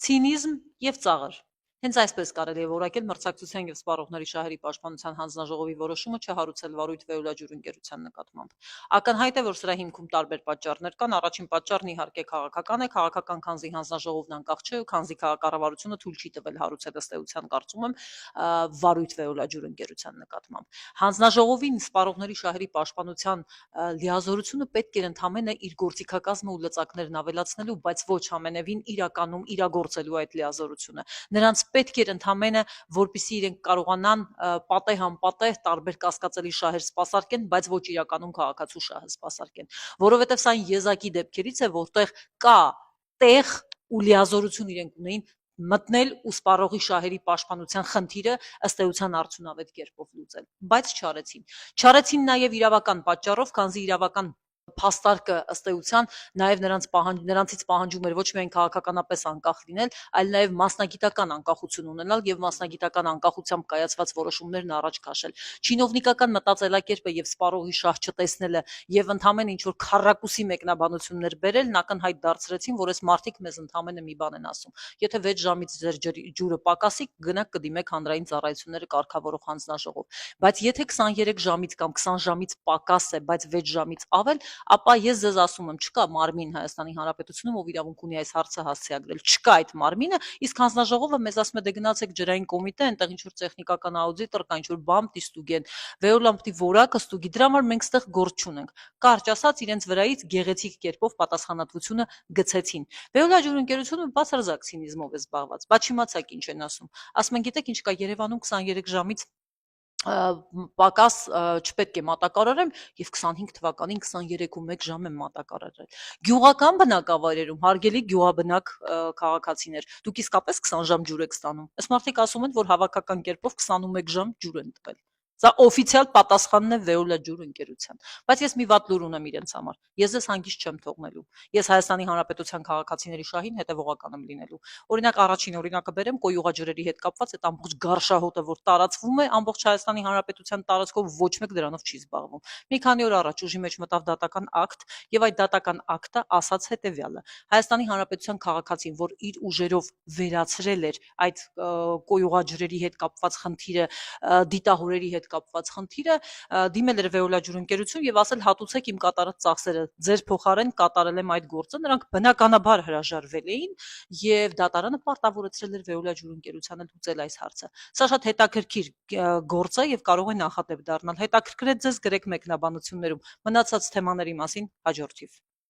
ցինիզմ եւ ծաղր։ Հենց այսպես կարելի է որակել մրցակցության եւ սպառողների շահերի պաշտպանության հանձնաժողովի որոշումը չհարուցել վարույթ վեհուլաջուր ընկերության նկատմամբ։ Ակնհայտ է, որ սրա հիմքում տարբեր պատճառներ կան։ Առաջին պատճառն իհարկե քաղաքական է, քաղաքական քանզի հանձնաժողովն անկախ չէ ու քանզի քաղաքակառավարությունը թույլ չի տվել հարուցել ըստ էության կարծում եմ վարույթ վեհուլաջուր ընկերության նկատմամբ։ Հանձնաժողովին սպառողների շահերի պաշտպանության լիազորությունը պետք է ընդամենը իր գործիքակազմը ու լծակներն ավելացնելու, բայց ոչ ամենևին իրականում իրագործելու այդ լիազորությունը։ Նրանց պետք էր ընդամենը, որպեսզի իրենք կարողանան պատեհ անպատեհ տարբեր կասկածելի շահեր սպասարկեն, բայց ոչ իրականում քաղաքացու շահը սպասարկեն, որովհետև սա եզակի դեպքերից է, որտեղ կա տեղ ու լիազորություն իրենք ունեին մտնել ու սպառողի շահերի պաշտպանության խնդիրը ըստ էության արդյունավետ կերպով լուծել, բայց չարեցին։ Չարեցին նաև իրավական պատճառով, քանզի իրավական փաստարկը ըստ էության նաև նրանցից պահանջում էր ոչ միայն քաղաքականապես անկախ լինել, այլ նաև մասնագիտական անկախություն ունենալ եւ մասնագիտական անկախությամբ կայացված որոշումներն առաջ քաշել։ Չինովնիկական մտածելակերպը եւ սպառողի շահ չտեսնելը եւ ընդամենը ինչ որ քառակուսի մեկնաբանություններ բերելն ակնհայտ դարձրեցին, որ այս մարդիկ մեզ ընդամենը մի բան են ասում. եթե 6 ժամից ձեր ջուրը պակասի, գնաք կդիմեք հանրային ծառայությունները կարգավորող հանձնաժողով։ Բայց եթե 23 ժամից կամ 20 ժամից պակաս է, բայց 6 ժամից ավել, ապա ես ձեզ ասում եմ, չկա մարմին Հայաստանի Հանրապետությունում, ով իրավունք ունի այս հարցը հասցեագրել։ Չկա այդ մարմինը, իսկ հանձնաժողովը մեզ ասում է, դե գնացեք ջրային կոմիտե, այնտեղ ինչ որ տեխնիկական աուդիտոր կա, ինչ որ բամ ստուգեն, վեոլամպտի որակը ստուգի, դրա համար մենք ստեղ գործ չունենք։ Կարճ ասած, իրենց վրայից գեղեցիկ կերպով պատասխանատվությունը գցեցին։ Վեոլաջուր ընկերությունը բացարձակ ցինիզմով է զբաղված։ Բա չիմացաք ինչ են ասում։ Ասում են, գիտեք ինչ կա Երևանում 23 ժամից պակաս չպետք է մատակարարեմ եւ 25 թվականին 23:01 ժամ եմ մատակարարել։ Գյուղական բնակավայրերում հարգելի գյուղաբնակ քաղաքացիներ, դուք իսկապես 20 ժամ ջուր եք ստանում։ Այս մարդիկ ասում են, որ հավաքական կերպով 21 ժամ ջուր են տվել։ Սա օֆիցիալ պատասխանն է Վեոլաջուր ընկերության։ Բայց ես մի վատ լուր ունեմ իրենց համար։ Ես ձեզ հանգիստ չեմ թողնելու։ Ես Հայաստանի Հանրապետության քաղաքացիների շահին հետևողական եմ լինելու։ Օրինակ առաջին օրինակը բերեմ կոյուղաջրերի հետ կապված այդ ամբողջ գարշահոտը, որ տարածվում է ամբողջ Հայաստանի Հանրապետության տարածքով, ոչ մեկ դրանով չի զբաղվում։ Մի քանի օր առաջ ուժի մեջ մտավ դատական ակտ, եւ այդ դատական ակտը ասաց հետեւյալը. Հայաստանի Հանրապետության քաղաքացին, որ իր ուժերով վերացրել էր այդ կոյուղաջրերի հետ կապված խնդիրը, դիտահորերի հետ կապված խնդիրը, դիմել էր Վեոլաջուր ընկերություն եւ ասել հատուցեք իմ կատարած ծախսերը, ձեր փոխարեն կատարել եմ այդ գործը։ Նրանք բնականաբար հրաժարվել էին եւ դատարանը պարտավորեցրել էր Վեոլաջուր ընկերությանը լուծել այս հարցը։ Սա շատ հետաքրքիր գործ է եւ կարող է նախադեպ դառնալ։ Հետաքրքրեց ձեզ, գրեք մեկնաբանություններում։ Մնացած թեմաների մասին հաջորդիվ։